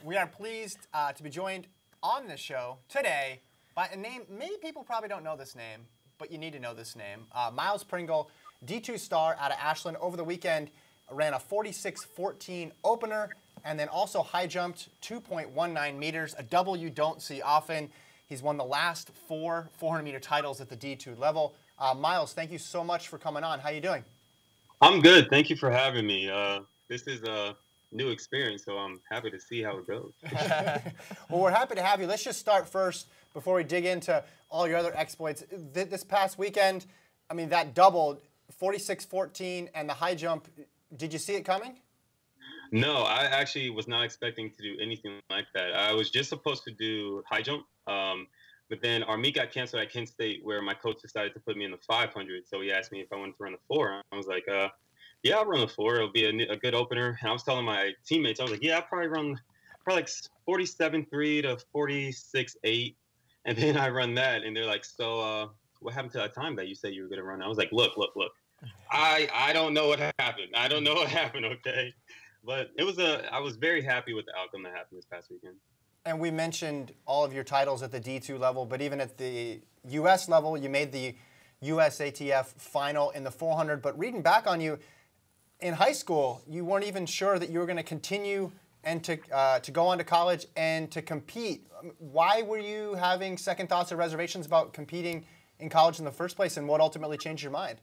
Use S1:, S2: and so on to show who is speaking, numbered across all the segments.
S1: We are pleased to be joined on this show today by a name, many people probably don't know this name, but you need to know this name. Myles Pringle, D2 star out of Ashland. Over the weekend, ran a 46-14 opener and then also high jumped 2.19 meters, a double you don't see often. He's won the last 4 400-meter titles at the D2 level. Myles, thank you so much for coming on. How you doing?
S2: I'm good. Thank you for having me. This is a new experience, so I'm happy to see how it goes.
S1: Well, we're happy to have you. Let's just start first before we dig into all your other exploits. This past weekend, I mean, that doubled, 46-14, and the high jump, did you see it coming?
S2: No, I actually was not expecting to do anything like that. I was just supposed to do high jump, but then our meet got canceled at Kent State, where my coach decided to put me in the 500. So he asked me if I wanted to run the 4. I was like, yeah, I'll run the 4. It'll be a good opener. And I was telling my teammates, I was like, yeah, I'll probably run like 47.3 to 46.8. And then I run that, and they're like, so what happened to that time that you said you were going to run? I was like, look. I don't know what happened. I don't know what happened, okay? But I was very happy with the outcome that happened this past weekend.
S1: And we mentioned all of your titles at the D2 level, but even at the U.S. level, you made the USATF final in the 400. But reading back on you, in high school, you weren't even sure that you were going to continue and to go on to college and to compete. Why were you having second thoughts or reservations about competing in college in the first place, and what ultimately changed your mind?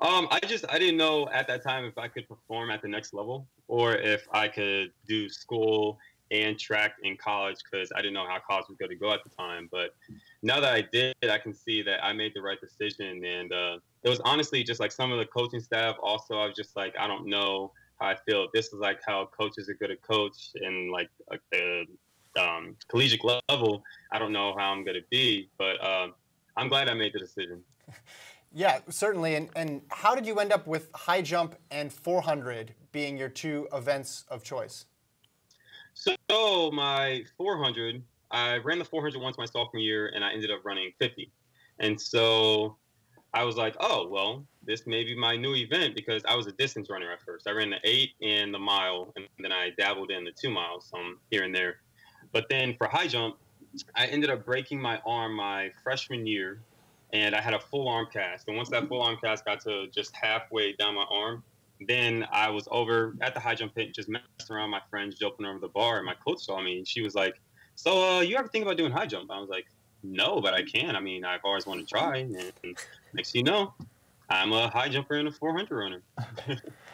S2: I didn't know at that time if I could perform at the next level or if I could do school and track in college, because I didn't know how college was going to go at the time. But now that I did, I can see that I made the right decision. And it was honestly just like some of the coaching staff. Also, I was just like, I don't know how I feel. This is like how coaches are going to coach and like the collegiate level. I don't know how I'm going to be, but I'm glad I made the decision.
S1: Yeah, certainly. And how did you end up with high jump and 400 being your 2 events of choice?
S2: So my 400, I ran the 400 once my sophomore year, and I ended up running 50. And so I was like, oh, well, this may be my new event, because I was a distance runner at first. I ran the 8 and the mile, and then I dabbled in the 2 miles here and there. But then for high jump, I ended up breaking my arm my freshman year, and I had a full arm cast. And once that full arm cast got to just halfway down my arm, then I was over at the high jump pit, just messing around with my friends, jumping over the bar. And my coach saw me, and she was like, so you ever think about doing high jump? I was like, no, but I can. I mean, I've always wanted to try. And next thing you know, I'm a high jumper and a 400 runner.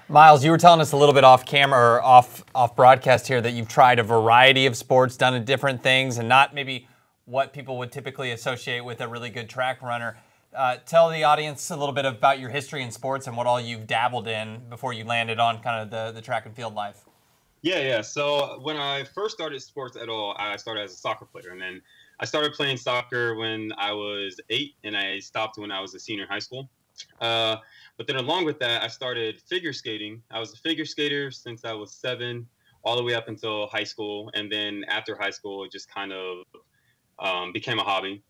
S3: Myles, you were telling us a little bit off camera or off broadcast here that you've tried a variety of sports, done different things, and not maybe what people would typically associate with a really good track runner. Tell the audience a little bit about your history in sports and what all you've dabbled in before you landed on kind of the track and field life.
S2: Yeah. So when I first started sports at all, I started as a soccer player. And then I started playing soccer when I was 8, and I stopped when I was a senior in high school. But then along with that, I started figure skating. I was a figure skater since I was 7, all the way up until high school. And then after high school, it just kind of became a hobby.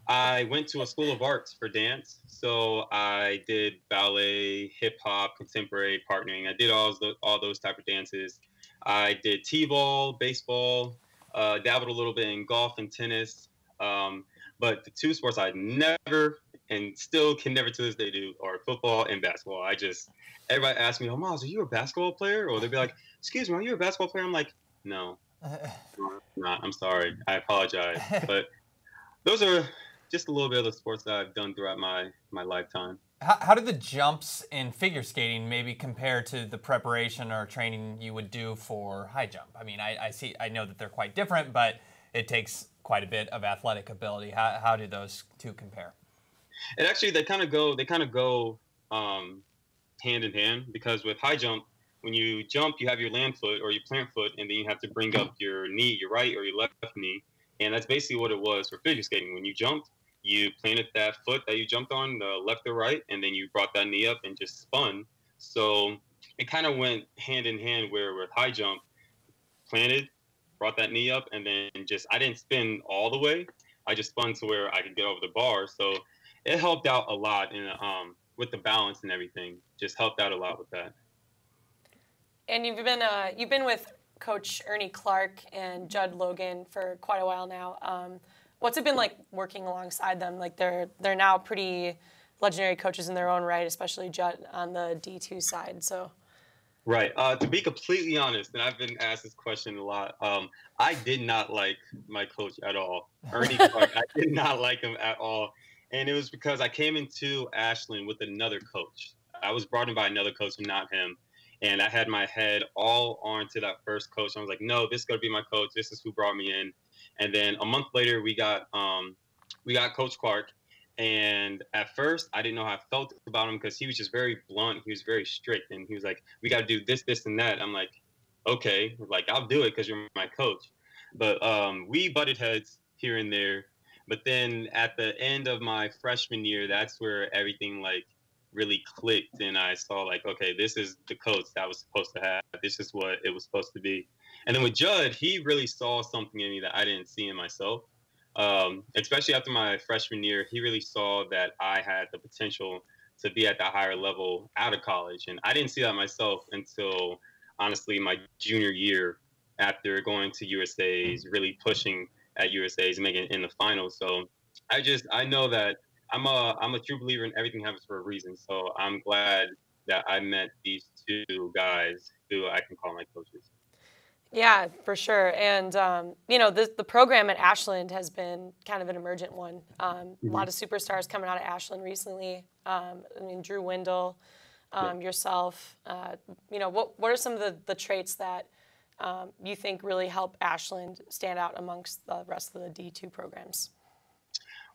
S2: I went to a school of arts for dance. So I did ballet, hip hop, contemporary, partnering. I did all those type of dances. I did t-ball, baseball, dabbled a little bit in golf and tennis. But the 2 sports I never and still can never to this day do are football and basketball. Everybody asks me, oh, Myles, are you a basketball player? Or they'll be like, excuse me, are you a basketball player? I'm like, no, I'm not. I'm sorry. I apologize. But those are just a little bit of the sports that I've done throughout my lifetime.
S3: How do the jumps in figure skating maybe compare to the preparation or training you would do for high jump? I mean, I know that they're quite different, but it takes quite a bit of athletic ability. How do those 2 compare?
S2: And actually, they kind of go hand in hand, because with high jump, when you jump, you have your land foot or your plant foot, and then you have to bring up your knee, your right or your left knee. And that's basically what it was for figure skating. When you jumped, you planted that foot that you jumped on, the left or right, and then you brought that knee up and just spun. So it kind of went hand in hand, where with high jump, planted, brought that knee up, and then I didn't spin all the way. I just spun to where I could get over the bar. So it helped out a lot with the balance and everything. Just helped out a lot with that.
S4: And you've been with Coach Ernie Clark and Judd Logan for quite a while now. What's it been like working alongside them? Like they're now pretty legendary coaches in their own right, especially Judd on the D2 side. So.
S2: Right. To be completely honest, and I've been asked this question a lot, I did not like my coach at all. Ernie Clark, I did not like him at all. And it was because I came into Ashland with another coach. I was brought in by another coach, not him. And I had my head all onto that first coach. I was like, no, this is going to be my coach. This is who brought me in. And then a month later, we got Coach Clark. And at first, I didn't know how I felt about him because he was just very blunt. He was very strict. And he was like, we got to do this, this, and that. I'm like, okay, like, I'll do it because you're my coach. But we butted heads here and there. But then at the end of my freshman year, that's where everything, like, really clicked. And I saw, like, okay, this is the coach that I was supposed to have. This is what it was supposed to be. And then with Judd, he really saw something in me that I didn't see in myself. Especially after my freshman year, he really saw that I had the potential to be at that higher level out of college. And I didn't see that myself until, honestly, my junior year after going to USA's, really pushing at USA's, making it in the finals. So I know that I'm a true believer in everything happens for a reason. So I'm glad that I met these two guys who I can call my coaches.
S4: Yeah, for sure. And, the program at Ashland has been kind of an emergent one. A lot of superstars coming out of Ashland recently. Drew Windle, yourself. What are some of the traits that you think really help Ashland stand out amongst the rest of the D2 programs?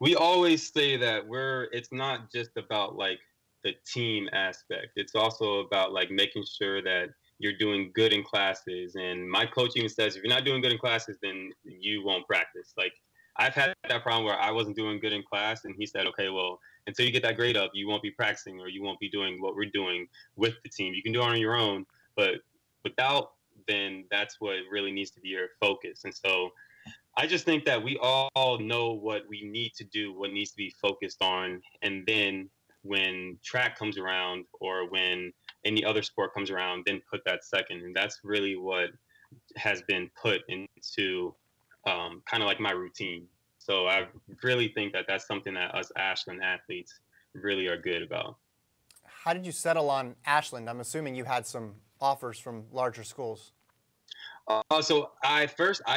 S2: We always say that it's not just about like the team aspect. It's also about like making sure that you're doing good in classes. And my coach even says, if you're not doing good in classes, then you won't practice. Like I've had that problem where I wasn't doing good in class. And he said, okay, well, until you get that grade up, you won't be practicing or you won't be doing what we're doing with the team. You can do it on your own, but without, then that's what really needs to be your focus. And so I just think that we all know what we need to do, what needs to be focused on. And then when track comes around or when any other sport comes around, then put that second. And that's really what has been put into kind of like my routine. So I really think that that's something that us Ashland athletes really are good about.
S1: How did you settle on Ashland? I'm assuming you had some offers from larger schools.
S2: So I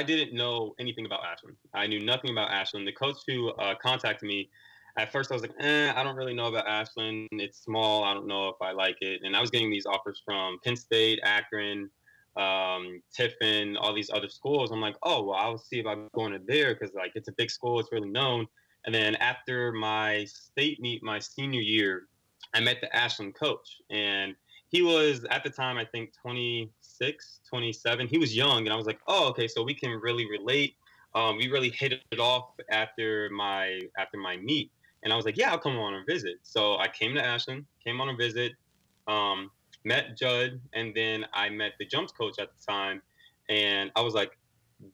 S2: didn't know anything about Ashland. I knew nothing about Ashland. The coach who contacted me, at first I was like, I don't really know about Ashland. It's small. I don't know if I like it. And I was getting these offers from Penn State, Akron, Tiffin, all these other schools. I'm like, oh, well, I'll see about going to there because like it's a big school. It's really known. And then after my state meet, my senior year, I met the Ashland coach. And he was at the time, I think 26, 27. He was young. And I was like, oh, okay, so we can really relate. We really hit it off after my meet. And I was like, yeah, I'll come on a visit. So I came to Ashland, came on a visit, met Judd, and then I met the jumps coach at the time. And I was like,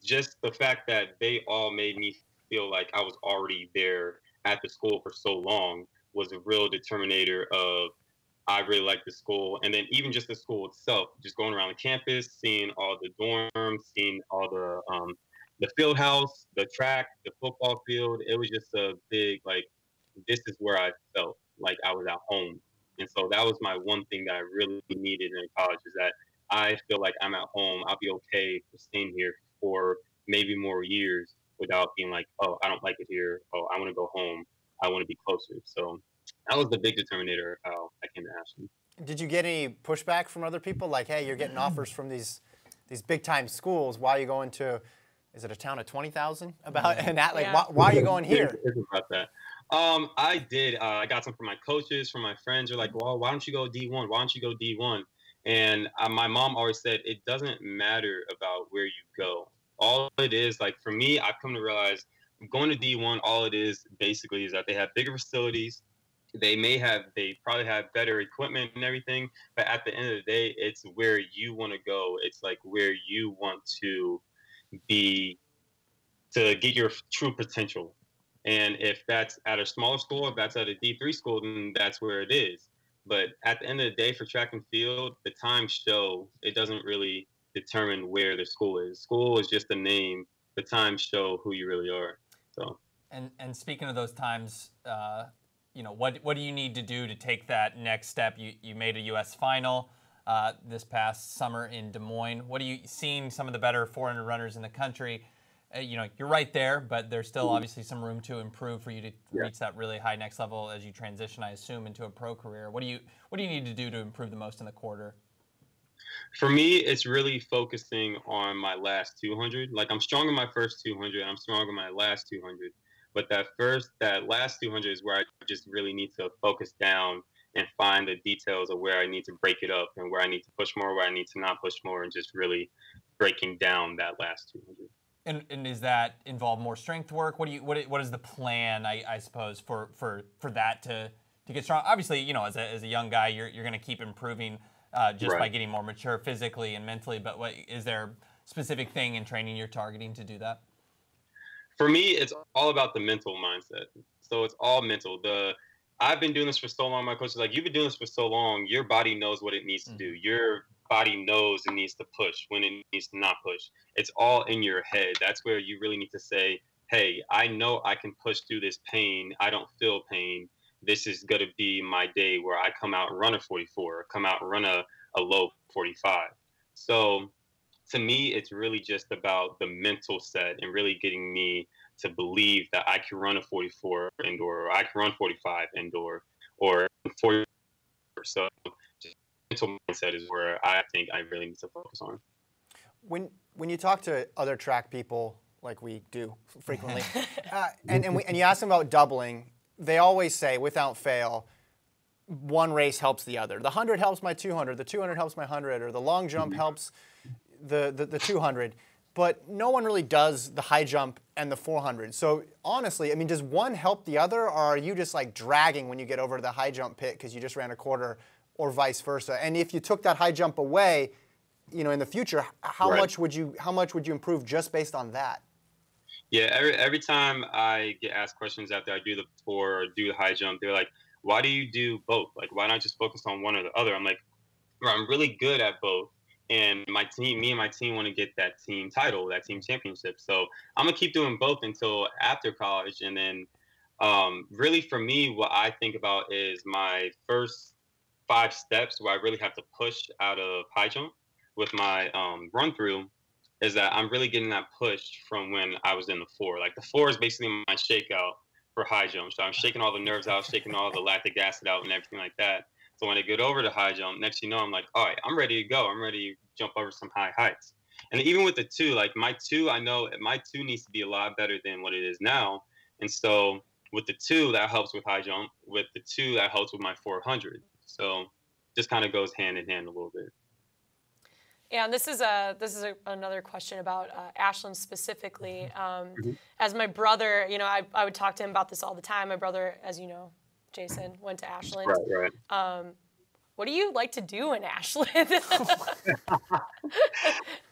S2: just the fact that they all made me feel like I was already there at the school for so long was a real determinator of I really like the school. And then even just the school itself, just going around the campus, seeing all the dorms, seeing all the field house, the track, the football field. It was just a big, like, this is where I felt like I was at home. And so that was my one thing that I really needed in college is that I feel like I'm at home. I'll be okay for staying here for maybe more years without being like, oh, I don't like it here. Oh, I want to go home. I want to be closer. So that was the big determinator of how I came to Ashland.
S1: Did you get any pushback from other people? Like, hey, you're getting offers from these big time schools. Why are you going to? Is it a town of 20,000? And that, like,
S4: Yeah.
S1: why are you going here?
S2: It's about that. I did. I got some from my coaches, from my friends. They're like, well, why don't you go D1? Why don't you go D1? And my mom always said, it doesn't matter about where you go. All it is, like, for me, I've come to realize going to D1, all it is basically is that they have bigger facilities. They probably have better equipment and everything. But at the end of the day, it's where you want to go. It's like where you want to be to get your true potential. And if that's at a smaller school, if that's at a D3 school, then that's where it is. But at the end of the day, for track and field, the times show. It doesn't really determine where the school is. School is just a name. The times show who you really are. So.
S3: And speaking of those times, what do you need to do to take that next step? You made a U.S. final this past summer in Des Moines. What are you seeing some of the better 400 runners in the country? You're right there, but there's still obviously some room to improve for you to reach that really high next level as you transition, I assume, into a pro career. What do you need to do to improve the most in the quarter?
S2: For me, it's really focusing on my last 200. Like, I'm strong in my first 200, I'm strong in my last 200. But that last 200 is where I just really need to focus down and find the details of where I need to break it up and where I need to push more, where I need to not push more, and just really breaking down that last 200.
S3: And does that involve more strength work? What is the plan? I suppose for that to get strong. Obviously, as a young guy, you're going to keep improving just by getting more mature physically and mentally. But is there a specific thing in training you're targeting to do that?
S2: For me, it's all about the mental mindset. So it's all mental. I've been doing this for so long. My coach is like, you've been doing this for so long. Your body knows what it needs to do. Your body knows it needs to push when it needs to not push. It's all in your head. That's where you really need to say, hey, I know I can push through this pain. I don't feel pain. This is going to be my day where I come out and run a 44, come out and run a low 45. So to me, it's really just about the mental set and really getting me to believe that I can run a 44 indoor, or I can run 45 indoor, or 40. So just mental mindset is where I think I really need to focus on.
S1: When you talk to other track people, like we do frequently, and you ask them about doubling, they always say, without fail, one race helps the other. The 100 helps my 200, the 200 helps my 100, or the long jump helps the 200. But no one really does the high jump and the 400. So honestly, I mean, does one help the other, or are you just like dragging when you get over to the high jump pit because you just ran a quarter, or vice versa? And if you took that high jump away, in the future, how much would you improve just based on that?
S2: Yeah, every time I get asked questions after I do the 4 or do the high jump, they're like, why do you do both? Like, why not just focus on one or the other? I'm like, I'm really good at both. And me and my team want to get that team title, that team championship. So I'm going to keep doing both until after college. And then really for me, what I think about is my first 5 steps where I really have to push out of high jump with my run through, is that I'm really getting that push from when I was in the 4. Like, the 4 is basically my shakeout for high jump. So I'm shaking all the nerves out, shaking all the lactic acid out and everything like that. So when I get over to high jump, next I'm like, all right, I'm ready to go. I'm ready to jump over some high heights. And even with the 2, like my 2, I know my 2 needs to be a lot better than what it is now. And so with the 2, that helps with high jump. With the 2, that helps with my 400. So just kind of goes hand in hand a little bit.
S4: Yeah, and this is another question about Ashland specifically. As my brother, I would talk to him about this all the time. My brother, as you know, Jason, went to Ashland.
S2: Right.
S4: What do you like to do in Ashland?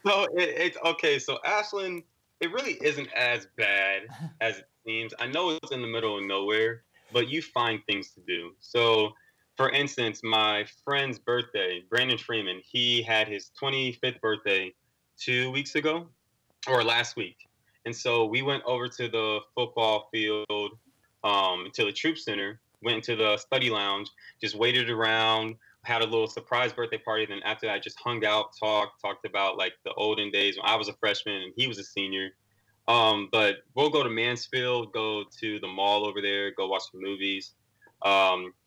S2: So it's okay. So Ashland, it really isn't as bad as it seems. I know it's in the middle of nowhere, but you find things to do. So, for instance, my friend's birthday, Brandon Freeman, he had his 25th birthday 2 weeks ago, or last week. And so we went over to the football field, to the Troop Center, went into the study lounge, just waited around, had a little surprise birthday party. Then after that, just hung out, talked about like the olden days when I was a freshman and he was a senior. But we'll go to Mansfield, go to the mall over there, go watch some movies.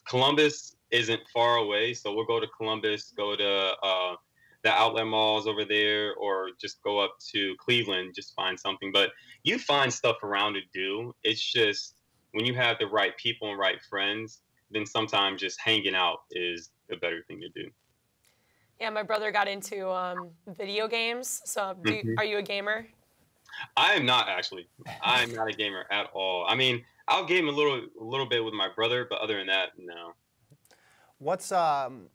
S2: Columbus isn't far away, so we'll go to Columbus, go to the outlet malls over there, or just go up to Cleveland, just find something. But you find stuff around to do. It's just when you have the right people and right friends, then sometimes just hanging out is a better thing to do.
S4: Yeah, my brother got into video games. So are you a gamer?
S2: I am not, actually. I am not a gamer at all. I mean, I'll game a little bit with my brother, but other than that, no.
S1: What's one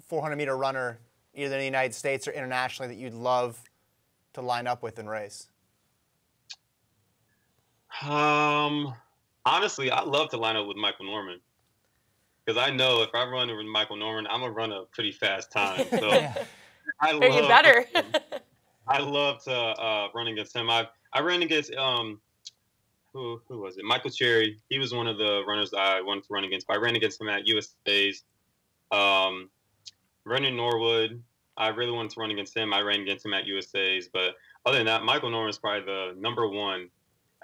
S1: 400-meter runner, either in the United States or internationally, that you'd love to line up with and race?
S2: Honestly, I'd love to line up with Michael Norman, because I know if I run with Michael Norman, I'm gonna run a pretty fast time. So I
S4: Are you better?
S2: I love to run against him. I ran against who was it? Michael Cherry. He was one of the runners that I wanted to run against. But I ran against him at USA's. Running Norwood. I really wanted to run against him. I ran against him at USA's. But other than that, Michael Norman is probably the number one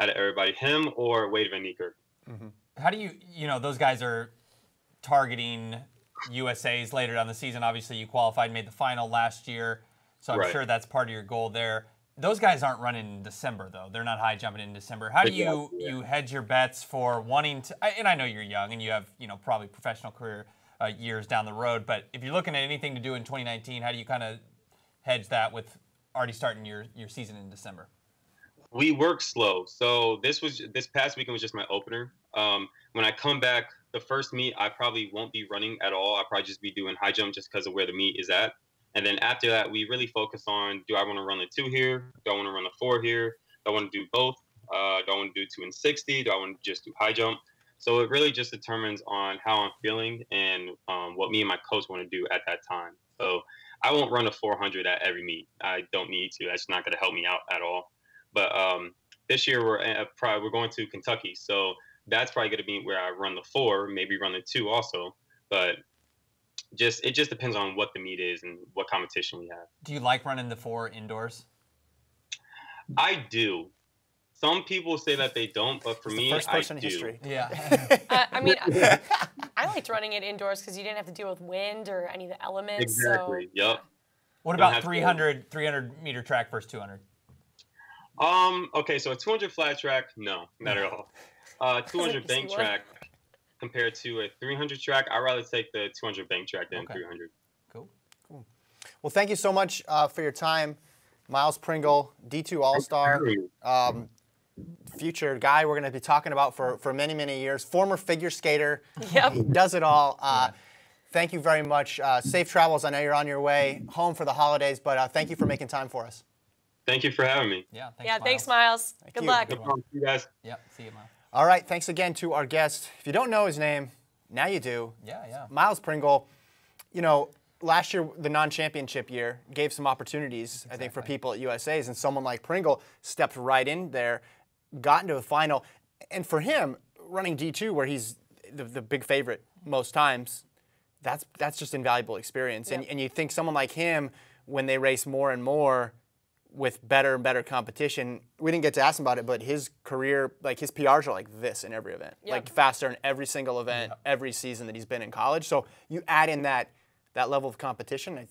S2: out of everybody. Him or Wade Van Niekerk.
S3: Mm-hmm. How do you know, those guys are targeting USA's later down the season. Obviously, you qualified, made the final last year. So I'm sure that's part of your goal there. Those guys aren't running in December, though. They're not high jumping in December. How do you hedge your bets for wanting to? And I know you're young and you have probably professional career years down the road. But if you're looking at anything to do in 2019, how do you kind of hedge that with already starting your season in December?
S2: We work slow. So this past weekend was just my opener. When I come back, the first meet I probably won't be running at all. I'll probably just be doing high jump just because of where the meet is at. And then after that, we really focus on, do I want to run the 2 here? Do I want to run the 4 here? Do I want to do both? Do I want to do 2 and 60? Do I want to just do high jump? So it really just determines on how I'm feeling and what me and my coach want to do at that time. So I won't run a 400 at every meet. I don't need to. That's not going to help me out at all. But this year we're going to Kentucky. So that's probably going to be where I run the 4, maybe run the 2 also. But it just depends on what the meet is and what competition we have.
S3: Do you like running the 4 indoors?
S2: I do. Some people say that they don't, but for me,
S1: first person
S2: I
S1: in
S2: do.
S1: history.
S3: Yeah.
S4: I mean, I liked running it indoors because you didn't have to deal with wind or any of the elements.
S2: Exactly.
S4: So,
S2: Yep.
S3: What about 300 meter track versus 200?
S2: Okay, so a 200 flat track, no, not at all. 200 bank track compared to a 300 track, I'd rather take the 200 bank track than 300.
S3: Cool.
S1: Well, thank you so much for your time, Myles Pringle, D2 All-Star, future guy we're going to be talking about for many, many years, former figure skater.
S4: Yep.
S1: He does it all. Thank you very much. Safe travels. I know you're on your way home for the holidays, but thank you for making time for us.
S2: Thank you for having me.
S3: Yeah,
S4: thanks, Myles. Good luck.
S2: No problem. See you guys.
S3: Yep, see you, Myles.
S1: All right, thanks again to our guest. If you don't know his name, now you do.
S3: Yeah.
S1: Myles Pringle, last year, the non-championship year, gave some opportunities, I think, for people at USA's, and someone like Pringle stepped right in there, got into a final, and for him, running D2, where he's the big favorite most times, that's just invaluable experience.
S4: Yep.
S1: And you think someone like him, when they race more and more with better and better competition, we didn't get to ask him about it, but his career, like his PRs are like this in every event, like faster in every single event, every season that he's been in college. So you add in that level of competition,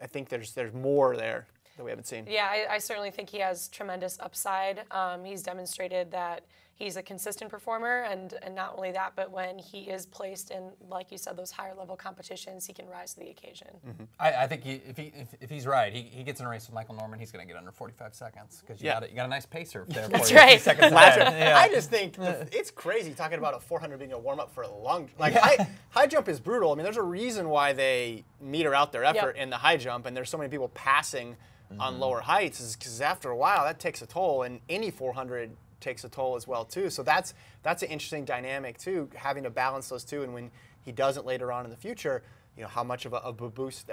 S1: I think there's more there that we haven't seen.
S4: Yeah, I certainly think he has tremendous upside. He's demonstrated that he's a consistent performer, and not only that, but when he is placed in, like you said, those higher level competitions, he can rise to the occasion.
S3: Mm-hmm. I think if he's right, he gets in a race with Michael Norman, he's going to get under 45 seconds because you got a nice pacer there.
S4: That's right.
S3: Seconds ahead.
S1: I just think it's crazy talking about a 400 being a warm up for a long. High jump is brutal. I mean, there's a reason why they meter out their effort in the high jump, and there's so many people passing on lower heights, is because after a while that takes a toll, and any 400 takes a toll as well too. So that's an interesting dynamic too, having to balance those two. And when he doesn't later on in the future, how much of a boost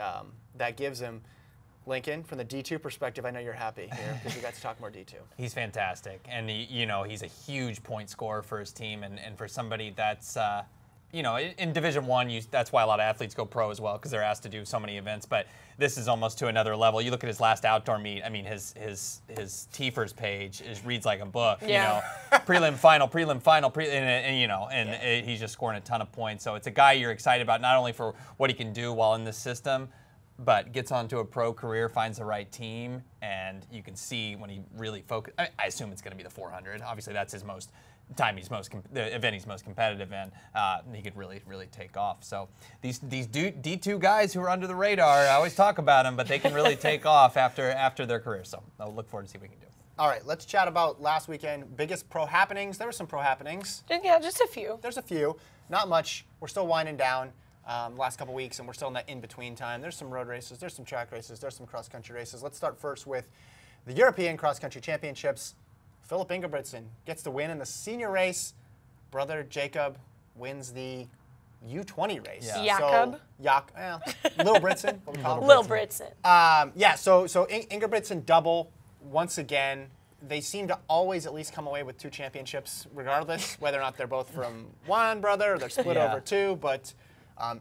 S1: that gives him. Lincoln, from the D2 perspective, I know you're happy here because we got to talk more D2.
S3: He's fantastic, and he's a huge point scorer for his team, and for somebody that's in Division I, that's why a lot of athletes go pro as well, because they're asked to do so many events. But this is almost to another level. You look at his last outdoor meet. I mean, his Tifers page reads like a book.
S4: Yeah.
S3: Prelim, final, and he's just scoring a ton of points. So it's a guy you're excited about, not only for what he can do while in this system, but gets onto a pro career, finds the right team, and you can see when he really focuses. I assume it's going to be the 400. Obviously, that's his the event he's most competitive in. He could really take off. So these D2 guys who are under the radar, I always talk about them, but they can really take off after their career. So I'll look forward to see what we can do.
S1: All right, let's chat about last weekend. Biggest pro happenings. There were some pro happenings.
S4: Yeah, just a few.
S1: There's a few. Not much. We're still winding down. Last couple weeks, and we're still in that in-between time. There's some road races, there's some track races, there's some cross-country races. Let's start first with the European Cross-Country Championships. Philip Ingebrigtsen gets the win in the senior race. Brother Jacob wins the U20 race.
S3: Yeah.
S4: Jakob?
S1: Lil Britson. What we call him.
S4: Lil Britson.
S1: Yeah, so Ingebrigtsen double, once again, they seem to always at least come away with 2 championships, regardless, whether or not they're both from one brother or they're split over 2, but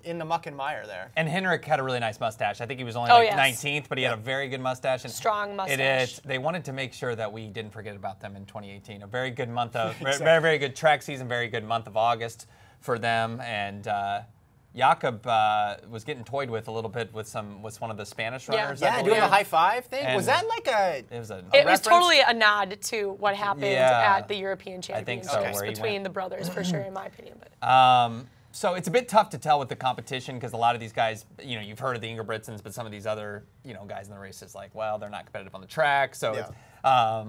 S1: in the muck and mire there.
S3: And Henrik had a really nice mustache. I think he was only 19th, but he had a very good mustache. And
S4: strong mustache.
S3: They wanted to make sure that we didn't forget about them in 2018. A very good month of, very, very good track season, very good month of August for them. And Jakob was getting toyed with a little bit with one of the Spanish runners.
S1: Yeah, doing the high five thing.
S3: And
S1: was that like a?
S4: It was totally a nod to what happened at the European Championships
S3: I think so,
S4: between the brothers, for sure, in my opinion. But.
S3: So it's a bit tough to tell with the competition because a lot of these guys, you've heard of the Ingebrigtsens, but some of these other, guys in the race is like, well, they're not competitive on the track. So, yeah,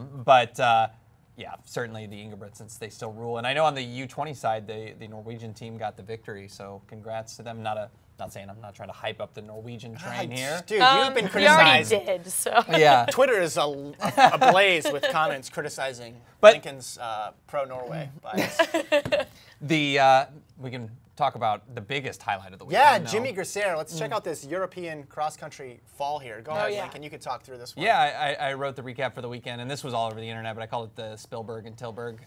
S3: certainly the Ingebrigtsens, they still rule. And I know on the U20 side, the Norwegian team got the victory. So congrats to them. Not saying I'm not trying to hype up the Norwegian train here.
S1: Dude, you've been criticized.
S4: You already did, so.
S3: Yeah.
S1: Twitter is ablaze with comments criticizing Lincoln's pro-Norway bias.
S3: We can talk about the biggest highlight of the weekend.
S1: Yeah, Jimmy Gressier. Let's check out this European cross-country fall here. Go ahead, Lincoln. You can talk through this one.
S3: Yeah, I wrote the recap for the weekend, and this was all over the internet, but I called it the Spielberg and Tilburg.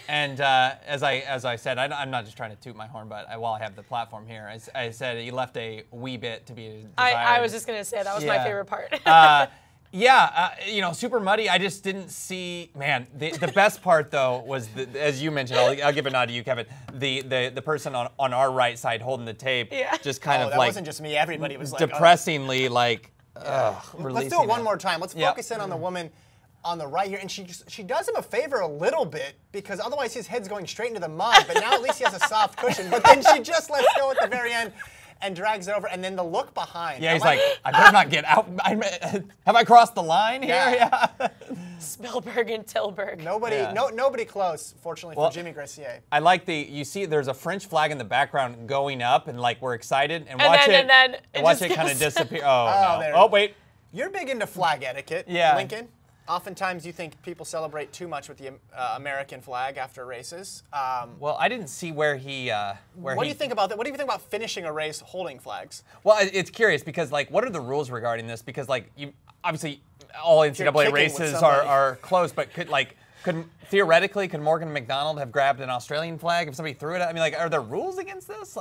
S3: And as I said, I'm not just trying to toot my horn, but while I have the platform here, I said he left a wee bit to be desired.
S4: I was just going to say that was my favorite part.
S3: Super muddy. I just didn't see. Man, the best part though was as you mentioned. I'll give a nod to you, Kevin. The person on our right side holding the tape, just kind of
S1: that
S3: like
S1: wasn't just me. Everybody was like
S3: depressing
S1: Let's do it one more time. Let's focus in on the woman on the right here, and she does him a favor a little bit because otherwise his head's going straight into the mud. But now at least he has a soft cushion. But then she just lets go at the very end and drags it over, and then the look behind.
S3: Yeah, he's like, I better not get out. Have I crossed the line here? Yeah.
S4: Spielberg and Tilburg.
S1: Nobody close, fortunately, for Jimmy Gressier.
S3: I like you see there's a French flag in the background going up, and like we're excited, and watch it kind of disappear. Oh, no. Wait.
S1: You're big into flag etiquette, Lincoln. Oftentimes you think people celebrate too much with the American flag after races.
S3: Well, I didn't see where he.
S1: What do you think about that? What do you think about finishing a race holding flags?
S3: Well, it's curious because what are the rules regarding this? Because obviously all NCAA races are close, but could theoretically Morgan McDonald have grabbed an Australian flag if somebody threw it? I mean, are there rules against this?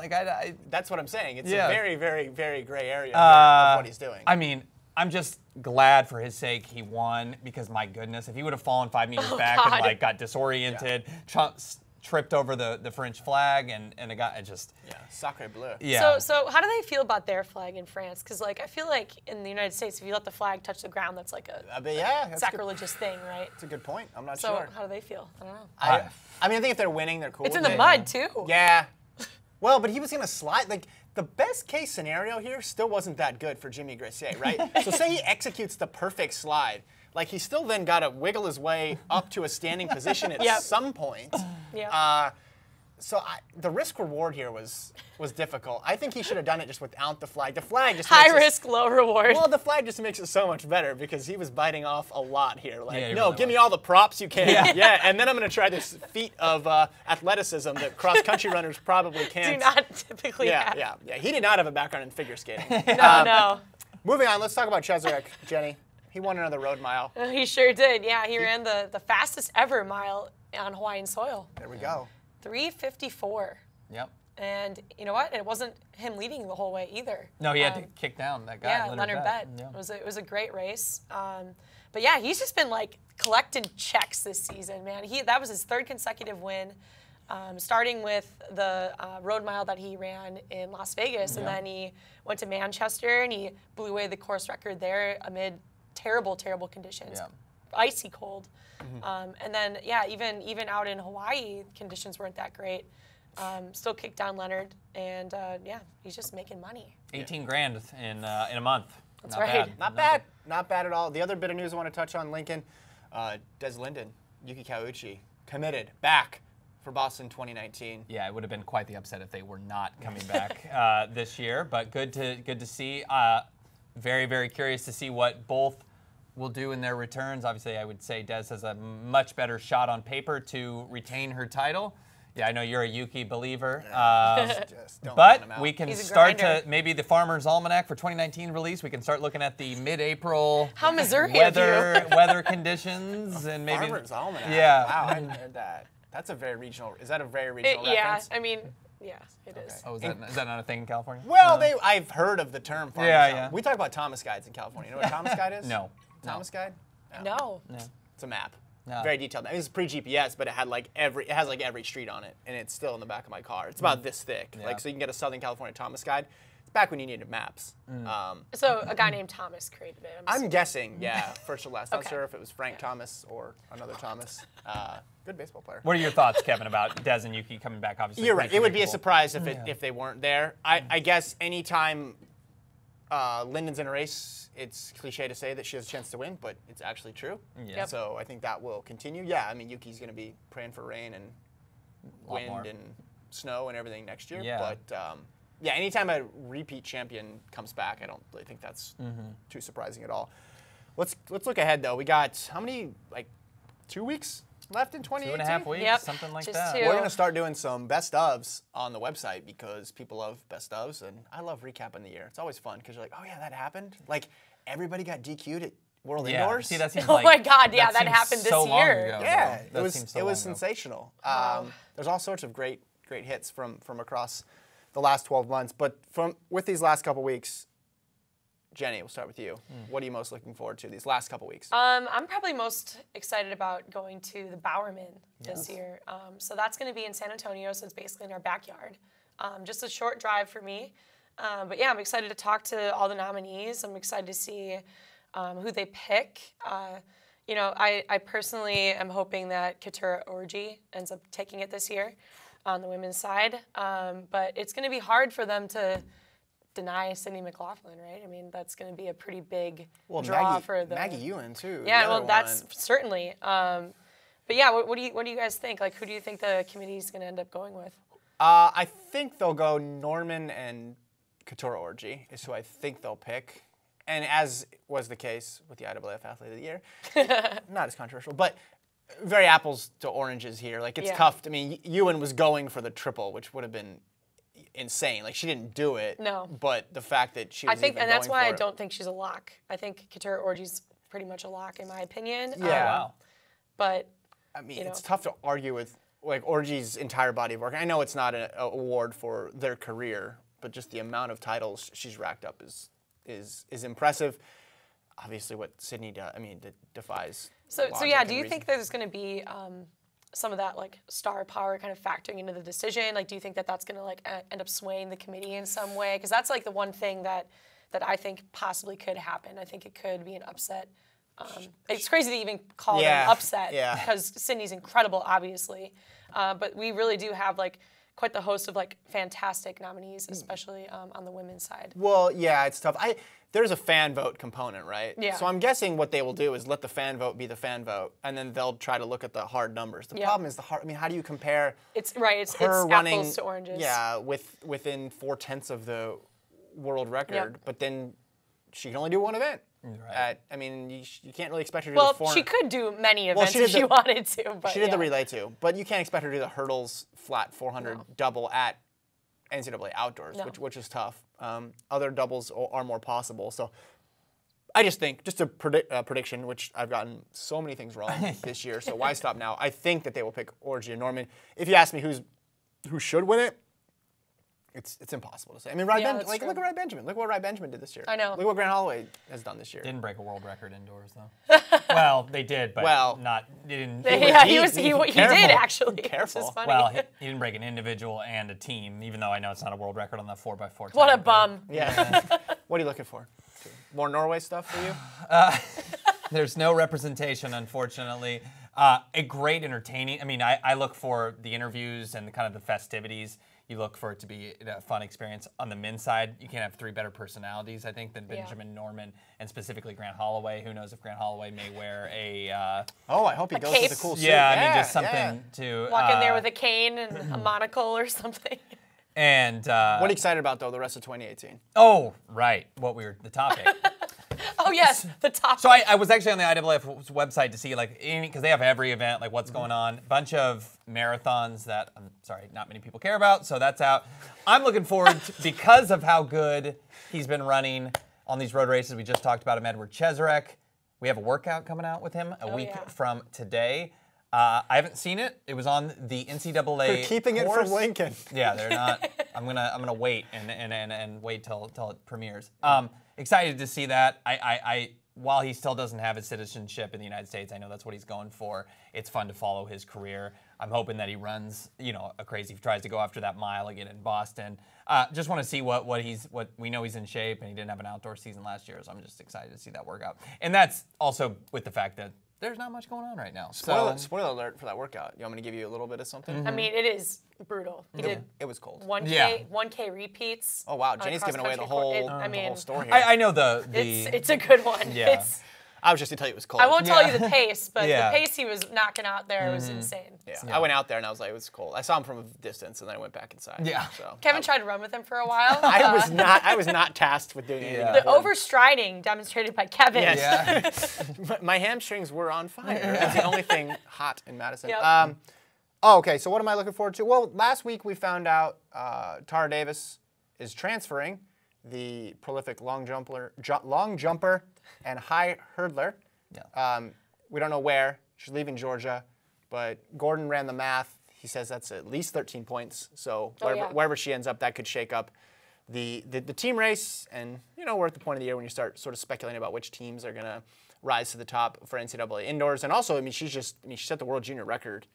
S1: That's what I'm saying. It's a very, very, very gray area of what he's doing.
S3: I mean, I'm just glad for his sake he won because my goodness, if he would have fallen 5 meters back and got disoriented, tripped over the French flag and it got
S1: sacre bleu.
S3: Yeah.
S4: So how do they feel about their flag in France? Because I feel like in the United States, if you let the flag touch the ground, that's like a sacrilegious thing, right?
S1: That's a good point. I'm not
S4: sure.
S1: sure.
S4: So how do they feel? I don't know.
S1: I think if they're winning, they're cool.
S4: It's in the mud too.
S1: Yeah. Well, but he was gonna slide. The best case scenario here still wasn't that good for Jimmy Gressier, right? So say he executes the perfect slide. He still then got to wiggle his way up to a standing position at some point.
S4: Yeah.
S1: So the risk reward here was difficult. I think he should have done it just without the flag. The flag just
S4: high risk, low reward.
S1: Well, the flag just makes it so much better because he was biting off a lot here.
S3: Really
S1: give me all the props you can. And then I'm going to try this feat of athleticism that cross-country runners probably can't.
S4: Do not typically have.
S1: Yeah. He did not have a background in figure skating.
S4: No.
S1: Moving on, let's talk about Cheserek, Jenny. He won another road mile.
S4: He sure did. Yeah, he ran the fastest ever mile on Hawaiian soil.
S1: There we go.
S4: 3:54.
S3: Yep.
S4: And you know what? It wasn't him leading the whole way either.
S3: No, he had to kick down that guy.
S4: Yeah, Leonard Bett. Yeah. It was a great race. But yeah, he's just been collecting checks this season, man. That was his 3rd consecutive win, starting with the road mile that he ran in Las Vegas, and then he went to Manchester and he blew away the course record there amid terrible, terrible conditions, icy cold. And then, even out in Hawaii, conditions weren't that great. Still kicked down Leonard, and he's just making money.
S3: 18 grand in a month.
S4: That's right.
S1: Not bad at all. The other bit of news I want to touch on, Lincoln, Des Linden, Yuki Kawauchi, committed back for Boston 2019.
S3: Yeah, it would have been quite the upset if they were not coming back this year, but good to see. Very, very curious to see what both will do in their returns. Obviously, I would say Des has a much better shot on paper to retain her title. Yeah, I know you're a Yuki believer.
S1: Just don't count
S3: But
S1: him out.
S3: we can
S4: He's a
S3: start
S4: grinder.
S3: to maybe the Farmer's Almanac for 2019 release. We can start looking at the mid-April
S4: How Missouri of you.
S3: weather conditions and maybe.
S1: Farmer's Almanac.
S3: Yeah.
S1: Wow, I hadn't heard that. That's a very regional. Is that a very regional
S4: Yeah,
S1: reference?
S4: I mean, yeah, it is.
S3: Oh, is that not a thing in California?
S1: Well, I've heard of the term farmer's
S3: Yeah,
S1: almanac.
S3: yeah.
S1: We talk about Thomas Guides in California. You know what a Thomas Guide is?
S3: No.
S1: Thomas Guide?
S4: No.
S1: It's a map.
S3: No.
S1: Very detailed. It was pre-GPS, but it had it has like every street on it, and it's still in the back of my car. It's about this thick.
S3: Yeah.
S1: Like, so you can get a Southern California Thomas Guide. It's back when you needed maps.
S4: So a guy named Thomas created it.
S1: I'm guessing, yeah, first or last. Not
S4: Okay.
S1: sure if it was Frank Thomas or another Thomas. Good baseball player.
S3: What are your thoughts, Kevin, about Des and Yuki coming back? Obviously,
S1: You're right.
S3: pretty
S1: It would be a
S3: predictable.
S1: surprise if they weren't there. I guess anytime Lyndon's in a race, it's cliche to say that she has a chance to win, but it's actually true.
S3: Yeah. Yep.
S1: So I think that will continue. Yeah, I mean, Yuki's going to be praying for rain and
S3: Lot more.
S1: wind and snow and everything next year.
S3: Yeah.
S1: But yeah, anytime a repeat champion comes back, I don't really think that's too surprising at all. Let's look ahead though. We got how many, like 2 weeks left in 2018?
S3: 2.5 weeks,
S4: Yep,
S3: something like
S4: just
S3: that.
S4: two.
S1: We're going to start doing some best ofs on the website because people love best ofs, and I love recapping the year. It's always fun because you're like, oh yeah, that happened. Like everybody got DQ'd at World
S3: Yeah.
S1: Indoors.
S3: See, that seems
S4: Oh
S3: like,
S4: my God, yeah, that
S3: seems
S4: happened this
S3: so long
S4: year.
S3: ago,
S1: Yeah,
S3: though.
S1: it
S3: That
S1: was
S3: seems so
S1: it was
S3: long ago.
S1: sensational.
S4: Wow.
S1: There's all sorts of great hits from across the last 12 months, but with these last couple weeks, Jenny, we'll start with you. What are you most looking forward to these last couple weeks?
S4: I'm probably most excited about going to the Bowerman this year. So that's going to be in San Antonio, so it's basically in our backyard. Just a short drive for me. But yeah, I'm excited to talk to all the nominees. I'm excited to see who they pick. You know, I personally am hoping that Katura Orji ends up taking it this year on the women's side. But it's going to be hard for them to deny Sydney McLaughlin, right? I mean, that's going to be a pretty big draw for the
S1: Maggie Ewan too.
S4: Yeah,
S1: the
S4: well,
S1: other
S4: that's
S1: one.
S4: certainly. But yeah, what do you guys think? Like, who do you think the committee's going to end up going with?
S1: I think they'll go Norman and Katura Orji is who I think they'll pick. And as was the case with the IAAF Athlete of the Year, not as controversial, but very apples to oranges here. Like, it's
S4: Yeah.
S1: tough. I mean, Ewan was going for the triple, which would have been insane. Like, she didn't do it.
S4: No.
S1: But the fact that she was
S4: I think,
S1: even
S4: and that's
S1: going
S4: why I
S1: for it-
S4: don't think she's a lock. I think Katura Orji's pretty much a lock in my opinion.
S1: Yeah.
S3: Oh, wow.
S4: But
S1: I mean,
S4: you
S1: it's
S4: know.
S1: tough to argue with like Orji's entire body of work. I know it's not an award for their career, but just the amount of titles she's racked up is impressive. Obviously, what Sydney does, I mean, defies.
S4: So
S1: logic
S4: yeah,
S1: and
S4: do you
S1: reason.
S4: think there's going to be some of that like star power kind of factoring into the decision? Like, do you think that that's going to like end up swaying the committee in some way? Because that's like the one thing that I think possibly could happen. I think it could be an upset. It's crazy to even call
S1: Yeah,
S4: them upset
S1: yeah.
S4: because Sydney's incredible, obviously, but we really do have like quite the host of like fantastic nominees, especially on the women's side.
S1: Well, yeah, it's tough. There's a fan vote component, right?
S4: Yeah.
S1: So I'm guessing what they will do is let the fan vote be the fan vote, and then they'll try to look at the hard numbers. The
S4: Yeah.
S1: problem is I mean, how do you compare
S4: It's right. It's
S1: her running
S4: apples to oranges.
S1: Yeah, within 4/10 of the world record,
S4: Yep.
S1: but then she can only do one event.
S3: Right.
S1: I mean, you can't really expect her to
S4: Well,
S1: do the 400.
S4: she could do many events
S1: she did
S4: if she
S1: the-
S4: wanted to, but
S1: She did
S4: yeah.
S1: the relay too, but you can't expect her to do the hurdles flat 400
S4: No.
S1: double at NCAA outdoors,
S4: No.
S1: which is tough. Other doubles are more possible. So I just think, just a prediction, which I've gotten so many things wrong this year, so why stop now? I think that they will pick Orji and Norman. If you ask me who should win it, it's impossible to say. I mean,
S4: Yeah, that's
S1: look
S4: true.
S1: at Rai Benjamin. Look what Rai Benjamin did this year.
S4: I know.
S1: Look what Grant Holloway has done this year.
S3: Didn't break a world record indoors though. Well, they did, but
S1: Well,
S3: not. They didn't.
S4: Yeah,
S1: He-
S4: he did
S1: careful.
S4: actually. Which is
S1: Careful.
S4: funny.
S3: Well, he didn't break an individual and a team, even though I know it's not a world record on the 4x4.
S4: What a
S3: time, but
S4: bum.
S1: Yeah. What are you looking for? More Norway stuff for you?
S3: There's no representation, unfortunately. A great entertaining. I mean, I look for the interviews and the kind of the festivities. You look for it to be a fun experience. On the men's side, you can't have three better personalities, I think, than
S4: Yeah.
S3: Benjamin Norman and specifically Grant Holloway. Who knows if Grant Holloway may wear a
S1: Oh, I hope he goes
S4: cape.
S1: with a cool suit.
S3: yeah, I mean, just something to
S4: Walk in there with a cane and a monocle or something.
S3: and
S1: What are you excited about, though, the rest of 2018?
S3: oh, right, the topic.
S4: Oh yes, the top.
S3: So I was actually on the IAAF website to see because they have every event, like what's going on. A bunch of marathons that I'm sorry, not many people care about. So that's out. I'm looking forward to, because of how good he's been running on these road races. We just talked about him, Edward Cheserek. We have a workout coming out with him a week from today. I haven't seen it. It was on the NCAA.
S1: They're keeping it from Lincoln.
S3: Yeah, they're not. I'm gonna wait and wait till it premieres. Excited to see that. I while he still doesn't have his citizenship in the United States, I know that's what he's going for. It's fun to follow his career. I'm hoping that he runs, a crazy. Tries to go after that mile again in Boston. Just want to see what we know he's in shape, and he didn't have an outdoor season last year, so I'm just excited to see that workout. And that's also with the fact that there's not much going on right now.
S1: Spoiler alert for that workout. You want me to give you a little bit of something?
S4: I mean, it is brutal. He did
S1: It was cold.
S4: 1K repeats.
S1: Oh wow, Jenny's giving away the whole story here.
S3: I know the
S4: It's a good one.
S3: Yeah.
S1: I was just to tell you it was cold.
S4: I won't tell you the pace, but
S3: Yeah.
S4: the pace he was knocking out there was insane.
S1: Yeah. I went out there and I was like, it was cold. I saw him from a distance and then I went back inside.
S3: Yeah.
S1: So
S4: Kevin tried to run with him for a while.
S1: I was not tasked with doing anything.
S4: The overstriding demonstrated by Kevin.
S1: Yes. My hamstrings were on fire. That's the only thing hot in Madison.
S4: Yep.
S1: Okay, so what am I looking forward to? Well, last week we found out Tara Davis is transferring, the prolific long jumper and high hurdler.
S3: Yeah.
S1: We don't know where. She's leaving Georgia, but Gordon ran the math. He says that's at least 13 points. So wherever she ends up, that could shake up the team race. And we're at the point of the year when you start sort of speculating about which teams are going to rise to the top for NCAA indoors. And also, she set the world junior record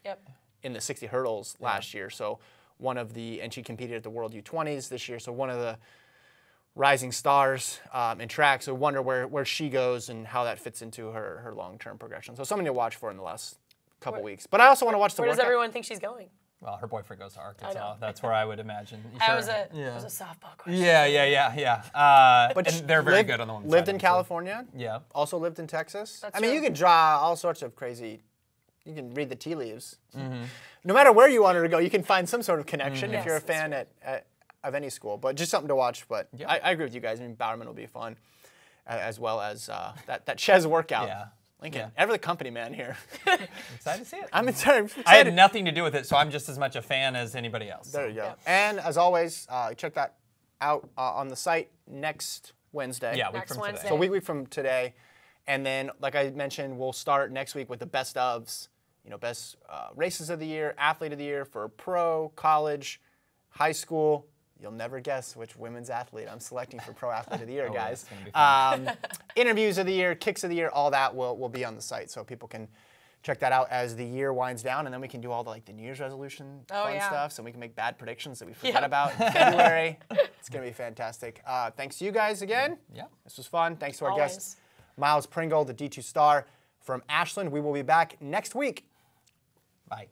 S1: in the 60 hurdles last year. So and she competed at the World U20s this year. So one of the rising stars in track. So wonder where she goes and how that fits into her long-term progression. So something to watch for in the last couple weeks. But I also want to watch the workout.
S4: Where does everyone think she's going?
S3: Well, her boyfriend goes to Arkansas. That's where I would imagine.
S4: That was a softball question.
S3: Yeah. But they're very good on the women's
S1: lived
S3: side,
S1: in California.
S3: Yeah.
S1: Also lived in Texas.
S4: That's
S1: I mean,
S4: true.
S1: you could draw all sorts of crazy. You can read the tea leaves. No matter where you want her to go, you can find some sort of connection if you're a fan of any school. But just something to watch. But I agree with you guys. I mean, Bowerman will be fun, as well as that Ches workout.
S3: Yeah.
S1: Lincoln, ever the company man here.
S3: Excited to see it.
S1: I'm excited.
S3: I had nothing to do with it, so I'm just as much a fan as anybody else.
S1: There you go. Yep. And as always, check that out on the site next Wednesday.
S3: Yeah,
S4: Next
S3: week from
S4: Wednesday.
S3: today.
S1: So a week from today. And then, like I mentioned, we'll start next week with the best ofs. Best races of the year, athlete of the year for pro, college, high school. You'll never guess which women's athlete I'm selecting for Pro Athlete of the Year, guys.
S3: That's gonna be fun.
S1: Interviews of the year, kicks of the year, all that will be on the site, so people can check that out as the year winds down, and then we can do all the New Year's resolution fun stuff, so we can make bad predictions that we forgot about in February. It's gonna be fantastic. Thanks to you guys again.
S3: Yeah.
S1: This was fun. Thanks to our
S4: Always.
S1: guest, Myles Pringle, the D2 star from Ashland. We will be back next week.
S3: Bye.